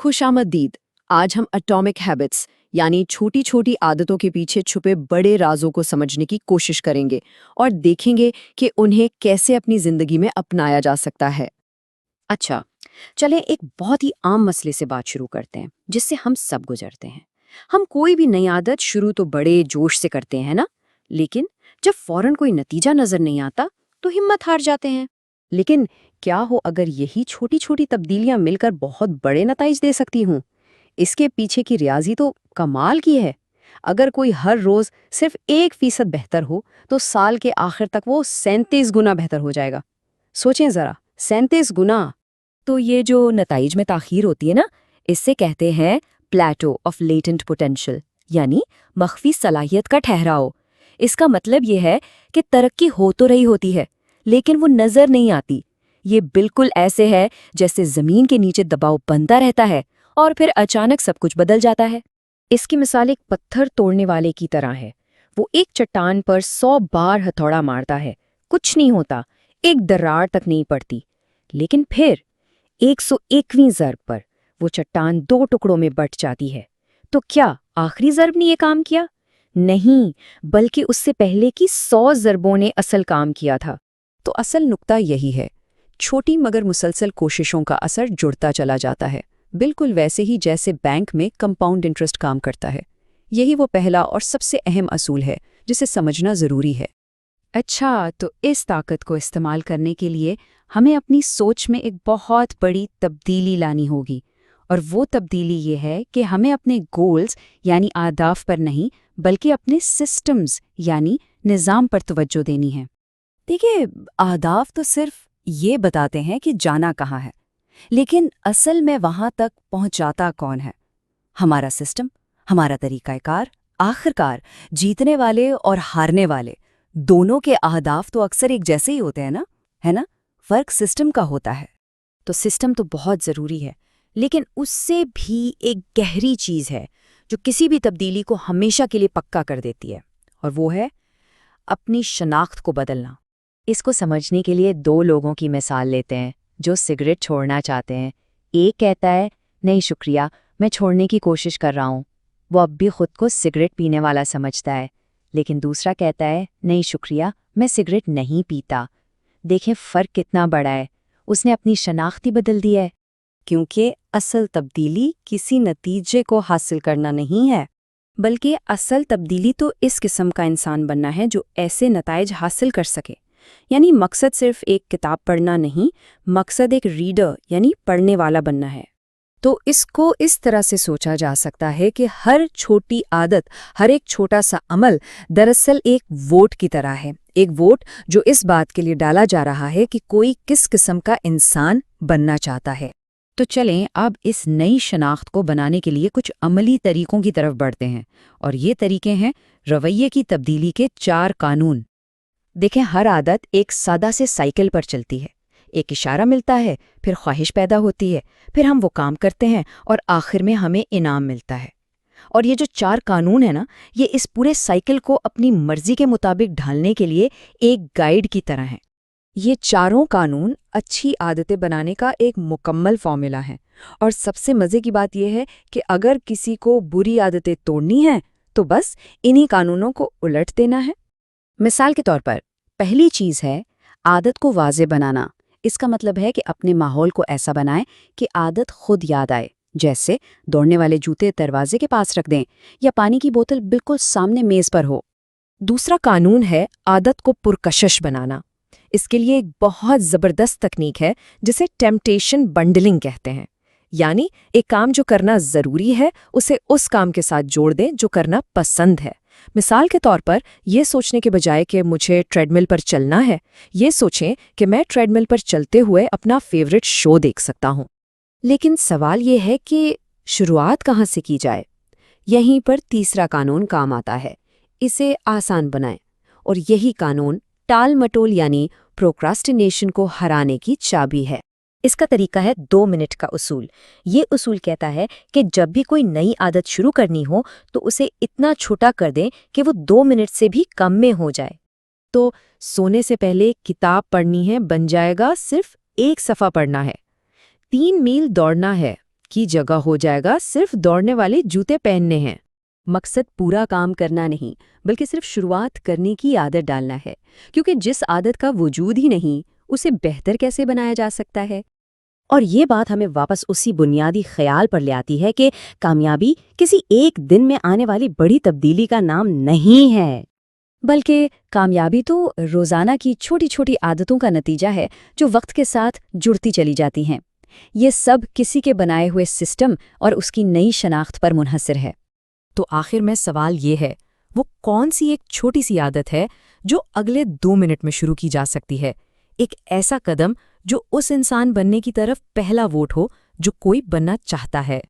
खुश आमदीद। आज हम एटॉमिक हैबिट्स यानी छोटी छोटी आदतों के पीछे छुपे बड़े राजों को समझने की कोशिश करेंगे और देखेंगे कि उन्हें कैसे अपनी जिंदगी में अपनाया जा सकता है। अच्छा, चलें एक बहुत ही आम मसले से बात शुरू करते हैं, जिससे हम सब गुजरते हैं। हम कोई भी नई आदत शुरू तो बड़े जोश से करते हैं ना, लेकिन जब फौरन कोई नतीजा नजर नहीं आता, तो हिम्मत हार जाते हैं। लेकिन क्या हो अगर यही छोटी छोटी तब्दीलियां मिलकर बहुत बड़े नतीजे दे सकती हूँ? इसके पीछे की रियाजी तो कमाल की है। अगर कोई हर रोज सिर्फ 1% बेहतर हो, तो साल के आखिर तक वो 37 गुना बेहतर हो जाएगा। सोचें जरा, 37 गुना। तो ये जो नताइज में ताख़ीर होती है ना, इससे कहते हैं प्लेटो ऑफ लेटेंट पोटेंशियल, यानी मख्फी सलाहियत का ठहराव। इसका मतलब ये है कि तरक्की हो तो रही होती है, लेकिन वो नजर नहीं आती। ये बिल्कुल ऐसे है जैसे जमीन के नीचे दबाव बनता रहता है और फिर अचानक सब कुछ बदल जाता है। इसकी मिसाल एक पत्थर तोड़ने वाले की तरह है। वो एक चट्टान पर 100 बार हथौड़ा मारता है, कुछ नहीं होता, एक दरार तक नहीं पड़ती। लेकिन फिर 101वीं ज़रब पर वो चट्टान 2 टुकड़ों में बट जाती है। तो क्या आखिरी ज़रब ने ये काम किया? नहीं, बल्कि उससे पहले की 100 ज़रबों ने असल काम किया था। तो असल नुक्ता यही है, छोटी मगर मुसलसल कोशिशों का असर जुड़ता चला जाता है, बिल्कुल वैसे ही जैसे बैंक में कंपाउंड इंटरेस्ट काम करता है। यही वो पहला और सबसे अहम असूल है जिसे समझना ज़रूरी है। अच्छा, तो इस ताकत को इस्तेमाल करने के लिए हमें अपनी सोच में एक बहुत बड़ी तब्दीली लानी होगी। और वो तब्दीली ये है कि हमें अपने गोल्स यानी अहदाफ पर नहीं, बल्कि अपने सिस्टम्स यानी निज़ाम पर तवज्जो देनी है। देखिए, अहदाफ तो सिर्फ ये बताते हैं कि जाना कहाँ है, लेकिन असल में वहाँ तक पहुँचाता कौन है? हमारा सिस्टम, हमारा तरीक़ाकार। आखिरकार जीतने वाले और हारने वाले दोनों के अहदाफ तो अक्सर एक जैसे ही होते हैं ना, है ना? फर्क सिस्टम का होता है। तो सिस्टम तो बहुत ज़रूरी है, लेकिन उससे भी एक गहरी चीज़ है जो किसी भी तब्दीली को हमेशा के लिए पक्का कर देती है, और वो है अपनी शनाख्त को बदलना। इसको समझने के लिए 2 लोगों की मिसाल लेते हैं जो सिगरेट छोड़ना चाहते हैं। एक कहता है, नहीं शुक्रिया, मैं छोड़ने की कोशिश कर रहा हूँ। वो अब भी खुद को सिगरेट पीने वाला समझता है। लेकिन दूसरा कहता है, नहीं शुक्रिया, मैं सिगरेट नहीं पीता। देखें फ़र्क कितना बड़ा है, उसने अपनी शनाख्त ही बदल दी है। क्योंकि असल तब्दीली किसी नतीजे को हासिल करना नहीं है, बल्कि असल तब्दीली तो इस किस्म का इंसान बनना है जो ऐसे नताइज हासिल कर सके। यानी मकसद सिर्फ एक किताब पढ़ना नहीं, मकसद एक रीडर यानी पढ़ने वाला बनना है। तो इसको इस तरह से सोचा जा सकता है कि हर छोटी आदत, हर एक छोटा सा अमल दरअसल एक वोट की तरह है। एक वोट जो इस बात के लिए डाला जा रहा है कि कोई किस किस्म का इंसान बनना चाहता है। तो चलें अब इस नई शनाख्त को बनाने के लिए कुछ अमली तरीकों की तरफ बढ़ते हैं, और ये तरीके हैं रवैये की तब्दीली के 4 कानून। देखें, हर आदत एक सादा से साइकिल पर चलती है। एक इशारा मिलता है, फिर ख्वाहिश पैदा होती है, फिर हम वो काम करते हैं और आखिर में हमें इनाम मिलता है। और ये जो 4 कानून है ना, ये इस पूरे साइकिल को अपनी मर्जी के मुताबिक ढालने के लिए एक गाइड की तरह हैं। ये चारों कानून अच्छी आदतें बनाने का एक मुकम्मल फॉर्मूला है। और सबसे मज़े की बात यह है कि अगर किसी को बुरी आदतें तोड़नी हैं, तो बस इन्हीं कानूनों को उलट देना है। मिसाल के तौर पर पहली चीज़ है आदत को वाज़े बनाना। इसका मतलब है कि अपने माहौल को ऐसा बनाएं कि आदत खुद याद आए। जैसे दौड़ने वाले जूते दरवाजे के पास रख दें या पानी की बोतल बिल्कुल सामने मेज़ पर हो। दूसरा कानून है आदत को पुरकशिश बनाना। इसके लिए एक बहुत ज़बरदस्त तकनीक है जिसे टेम्पटेशन बंडलिंग कहते हैं। यानी एक काम जो करना ज़रूरी है, उसे उस काम के साथ जोड़ दें जो करना पसंद है। मिसाल के तौर पर ये सोचने के बजाय कि मुझे ट्रेडमिल पर चलना है, ये सोचें कि मैं ट्रेडमिल पर चलते हुए अपना फेवरेट शो देख सकता हूँ। लेकिन सवाल ये है कि शुरुआत कहाँ से की जाए? यहीं पर तीसरा कानून काम आता है। इसे आसान बनाएं। और यही कानून टाल मटोल यानी प्रोक्रास्टिनेशन को हराने की चाबी है। इसका तरीका है 2 मिनट का उसूल। ये उसूल कहता है कि जब भी कोई नई आदत शुरू करनी हो, तो उसे इतना छोटा कर दें कि वो 2 मिनट से भी कम में हो जाए। तो सोने से पहले किताब पढ़नी है बन जाएगा सिर्फ 1 सफ़ा पढ़ना है। 3 मील दौड़ना है, की जगह हो जाएगा सिर्फ दौड़ने वाले जूते पहनने हैं। मकसद पूरा काम करना नहीं, बल्कि सिर्फ शुरुआत करने की आदत डालना है, क्योंकि जिस आदत का वजूद ही नहीं, उसे बेहतर कैसे बनाया जा सकता है। और ये बात हमें वापस उसी बुनियादी ख्याल पर ले आती है कि कामयाबी किसी एक दिन में आने वाली बड़ी तब्दीली का नाम नहीं है, बल्कि कामयाबी तो रोज़ाना की छोटी छोटी आदतों का नतीजा है जो वक्त के साथ जुड़ती चली जाती हैं। ये सब किसी के बनाए हुए सिस्टम और उसकी नई शनाख्त पर मुनहसर है। तो आखिर में सवाल ये है, वो कौन सी एक छोटी सी आदत है जो अगले 2 मिनट में शुरू की जा सकती है? एक ऐसा कदम जो उस इंसान बनने की तरफ पहला वोट हो जो कोई बनना चाहता है।